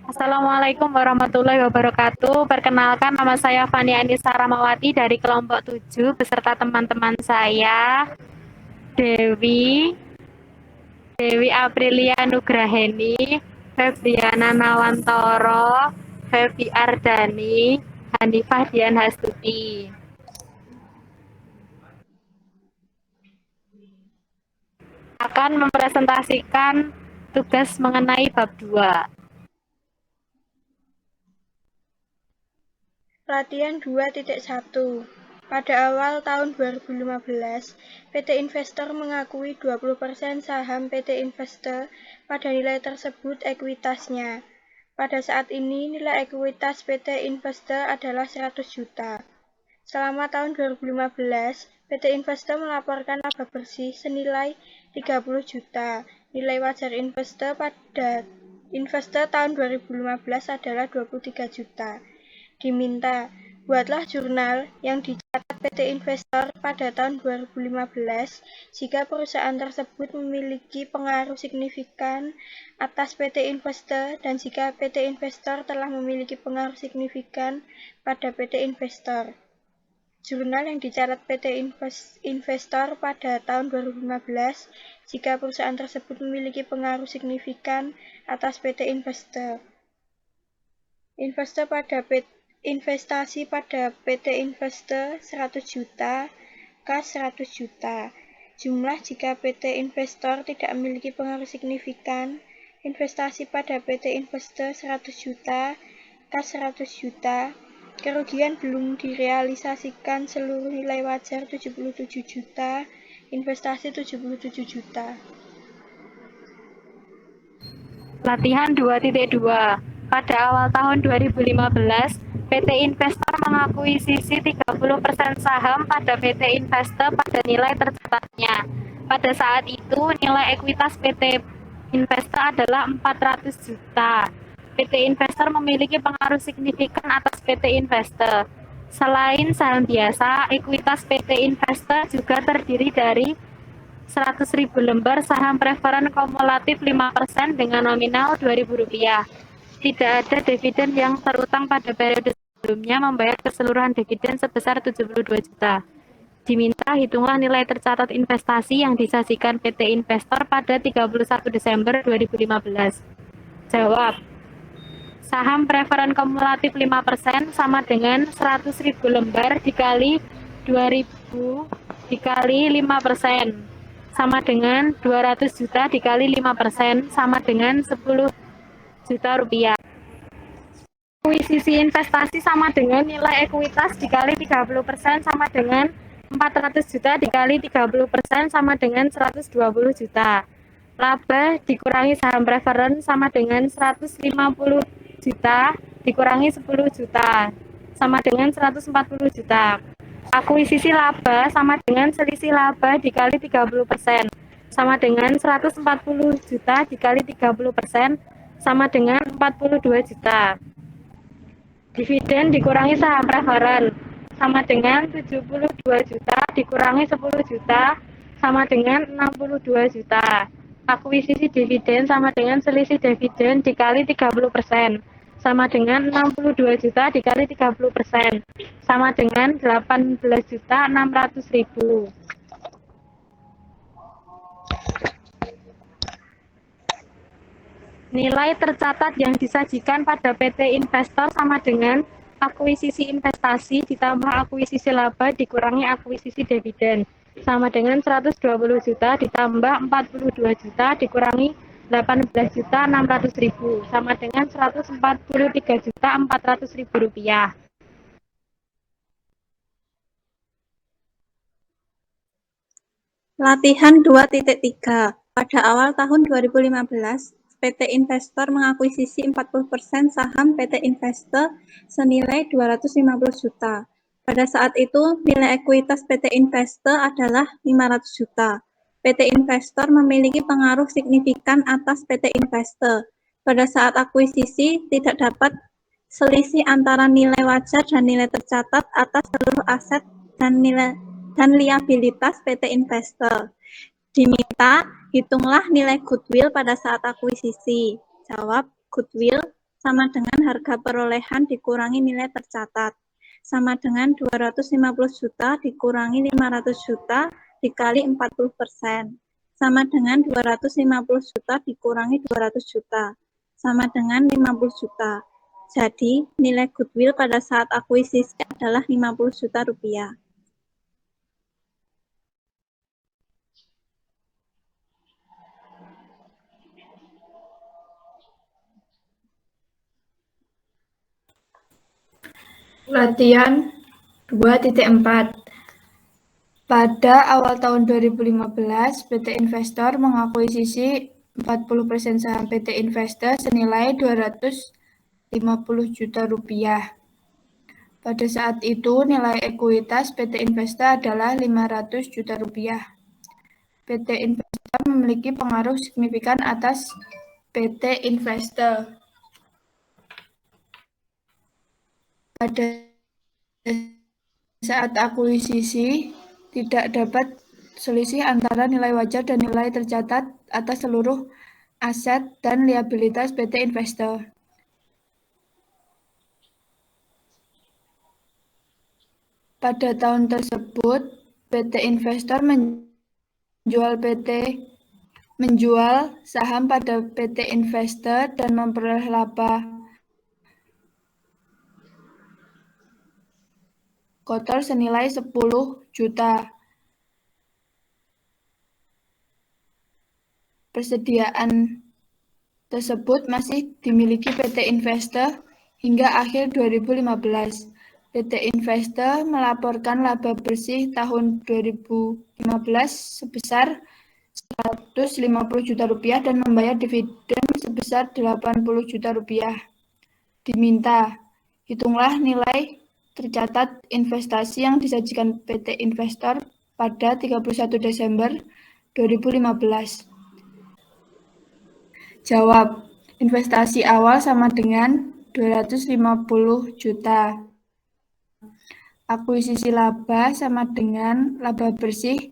Assalamualaikum warahmatullahi wabarakatuh. Perkenalkan, nama saya Fani Anissa Ramawati dari kelompok 7 beserta teman-teman saya Dewi, Dewi Aprilia Nugraheni, Febriana Nawantoro, Febi Ardani, Hanifah Dian Hastuti. Akan mempresentasikan tugas mengenai bab 2. Latihan 2.1. Pada awal tahun 2015, PT Investor mengakui 20% saham PT Investor pada nilai tersebut ekuitasnya. Pada saat ini, nilai ekuitas PT Investor adalah 100 juta. Selama tahun 2015, PT Investor melaporkan laba bersih senilai 30 juta. Nilai wajar investor pada investor tahun 2015 adalah 23 juta. Diminta, buatlah jurnal yang dicatat PT Investor pada tahun 2015 jika perusahaan tersebut memiliki pengaruh signifikan atas PT Investor dan jika PT Investor telah memiliki pengaruh signifikan pada PT Investor. Jurnal yang dicatat PT Investor pada tahun 2015 jika perusahaan tersebut memiliki pengaruh signifikan atas PT Investor. Investasi pada PT Investor 100 juta, kas 100 juta. Jumlah jika PT Investor tidak memiliki pengaruh signifikan. Investasi pada PT Investor 100 juta, kas 100 juta. Kerugian belum direalisasikan seluruh nilai wajar 77 juta, investasi 77 juta. Latihan 2.2. Pada awal tahun 2015, PT Investor mengakuisisi 30% saham pada PT Investor pada nilai tercatatnya. Pada saat itu, nilai ekuitas PT Investor adalah 400 juta. PT Investor memiliki pengaruh signifikan atas PT Investor. Selain saham biasa, ekuitas PT Investor juga terdiri dari 100.000 lembar saham preferen kumulatif 5% dengan nominal Rp2.000. Tidak ada dividen yang terutang pada periode sebelumnya membayar keseluruhan dividen sebesar 72 juta. Diminta hitunglah nilai tercatat investasi yang disajikan PT Investor pada 31 Desember 2015. Jawab. Saham preferen kumulatif 5% sama dengan 100.000 lembar dikali 2.000 dikali 5% sama dengan 200 juta dikali 5% sama dengan 10 juta rupiah. Akuisisi investasi sama dengan nilai ekuitas dikali 30% sama dengan 400 juta dikali 30% sama dengan 120 juta. Laba dikurangi saham preferen sama dengan 150 juta dikurangi 10 juta sama dengan 140 juta. Akuisisi laba sama dengan selisih laba dikali 30% sama dengan 140 juta dikali 30% sama dengan 42 juta. Dividen dikurangi saham preferen sama dengan 72 juta dikurangi 10 juta sama dengan 62 juta. Akuisisi dividen sama dengan selisih dividen dikali 30% sama dengan 62 juta dikali 30% sama dengan 18.600.000. Nilai tercatat yang disajikan pada PT Investor sama dengan akuisisi investasi ditambah akuisisi laba dikurangi akuisisi dividen sama dengan 120 juta ditambah 42 juta dikurangi 18.600.000 sama dengan 143.400.000 rupiah. Latihan 2.3. Pada awal tahun 2015, PT Investor mengakuisisi 40% saham PT Investor senilai 250 juta. Pada saat itu, nilai ekuitas PT Investor adalah 500 juta. PT Investor memiliki pengaruh signifikan atas PT Investor. Pada saat akuisisi, tidak dapat selisih antara nilai wajar dan nilai tercatat atas seluruh aset dan liabilitas PT Investor. Diminta, hitunglah nilai goodwill pada saat akuisisi. Jawab, goodwill sama dengan harga perolehan dikurangi nilai tercatat, sama dengan 250 juta dikurangi 500 juta dikali 40%, sama dengan 250 juta dikurangi 200 juta, sama dengan 50 juta. Jadi, nilai goodwill pada saat akuisisi adalah 50 juta rupiah. Latihan 2.4. Pada awal tahun 2015, PT Investor mengakuisisi 40% saham PT Investor senilai 250 juta rupiah. Pada saat itu, nilai ekuitas PT Investor adalah 500 juta rupiah. PT Investor memiliki pengaruh signifikan atas PT Investor. Pada saat akuisisi, tidak dapat selisih antara nilai wajar dan nilai tercatat atas seluruh aset dan liabilitas PT Investor. Pada tahun tersebut, PT Investor menjual saham pada PT Investor dan memperoleh laba kotor senilai 10 juta. Persediaan tersebut masih dimiliki PT Investor hingga akhir 2015. PT Investor melaporkan laba bersih tahun 2015 sebesar 150 juta rupiah dan membayar dividen sebesar 80 juta rupiah. Diminta, hitunglah nilai tercatat investasi yang disajikan PT Investor pada 31 Desember 2015. Jawab, investasi awal sama dengan 250 juta. Akuisisi laba sama dengan laba bersih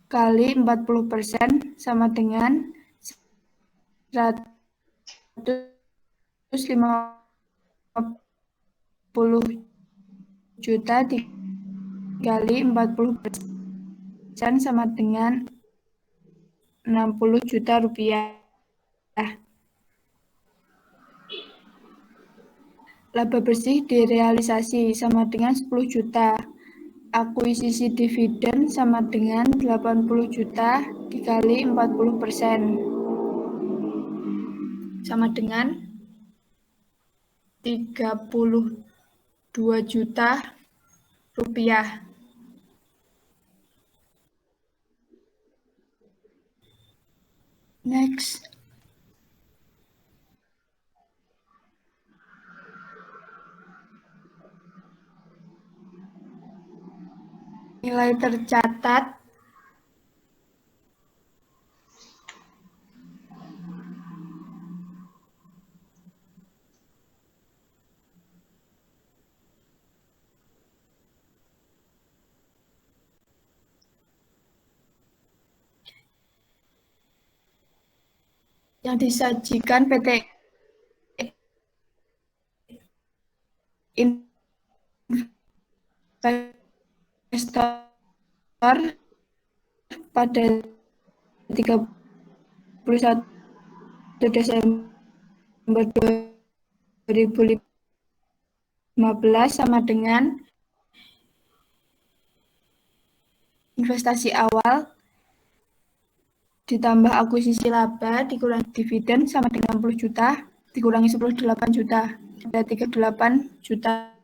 kali 40% sama dengan 150 juta dikali 40% sama dengan 60 juta rupiah. Laba bersih direalisasi sama dengan 10 juta. Akuisisi dividen sama dengan 80 juta dikali 40% sama dengan 32 juta rupiah. Next. Nilai tercatat yang disajikan PT Investor pada 31 Desember 2015 sama dengan investasi awal ditambah akuisisi laba dikurangi dividen sama dengan 60 juta dikurangi 10 8 juta ada 38 juta.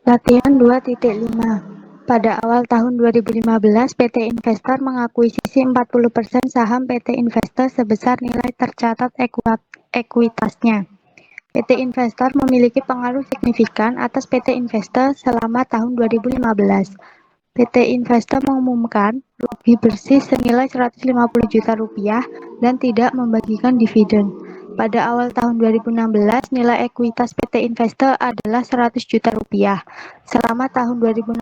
Latihan 2.5. Pada awal tahun 2015, PT Investor mengakuisisi 40% saham PT Investor sebesar nilai tercatat ekuitasnya. PT Investor memiliki pengaruh signifikan atas PT Investor selama tahun 2015. PT Investor mengumumkan rugi bersih senilai Rp150 juta dan tidak membagikan dividen. Pada awal tahun 2016, nilai ekuitas PT Investor adalah Rp100 juta. Selama tahun 2016,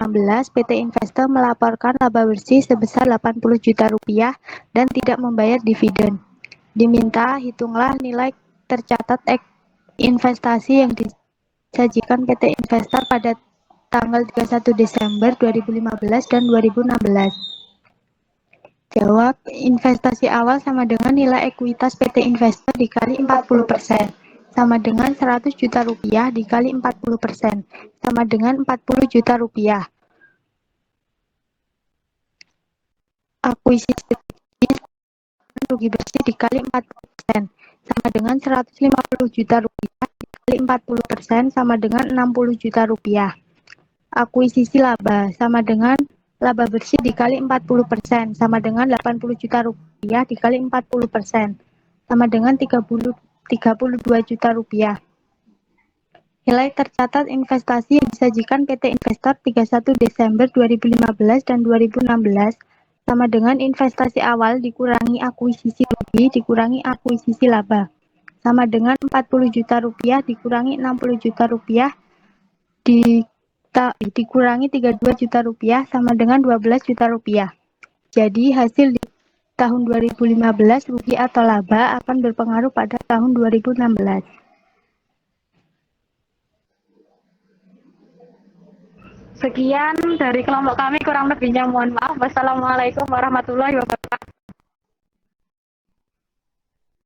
PT Investor melaporkan laba bersih sebesar Rp80 juta dan tidak membayar dividen. Diminta hitunglah nilai tercatat investasi yang disajikan PT Investor pada tanggal 31 Desember 2015 dan 2016. Jawab, investasi awal sama dengan nilai ekuitas PT Investor dikali 40%, sama dengan Rp100 juta dikali 40%, sama dengan Rp40 juta. Akuisisi rugi bersih dikali 40%, sama dengan Rp150 juta dikali 40%, sama dengan Rp60 juta. Akuisisi laba sama dengan laba bersih dikali 40%, sama dengan Rp80 juta dikali 40%, sama dengan Rp32 juta. Nilai tercatat investasi yang disajikan PT Investor 31 Desember 2015 dan 2016 sama dengan investasi awal dikurangi akuisisi rugi dikurangi akuisisi laba, sama dengan Rp40 juta dikurangi Rp60 juta dikurangi Rp32 juta sama dengan Rp12 juta. Jadi hasil di tahun 2015 rugi atau laba akan berpengaruh pada tahun 2016. Sekian dari kelompok kami, kurang lebihnya mohon maaf. Wassalamualaikum warahmatullahi wabarakatuh.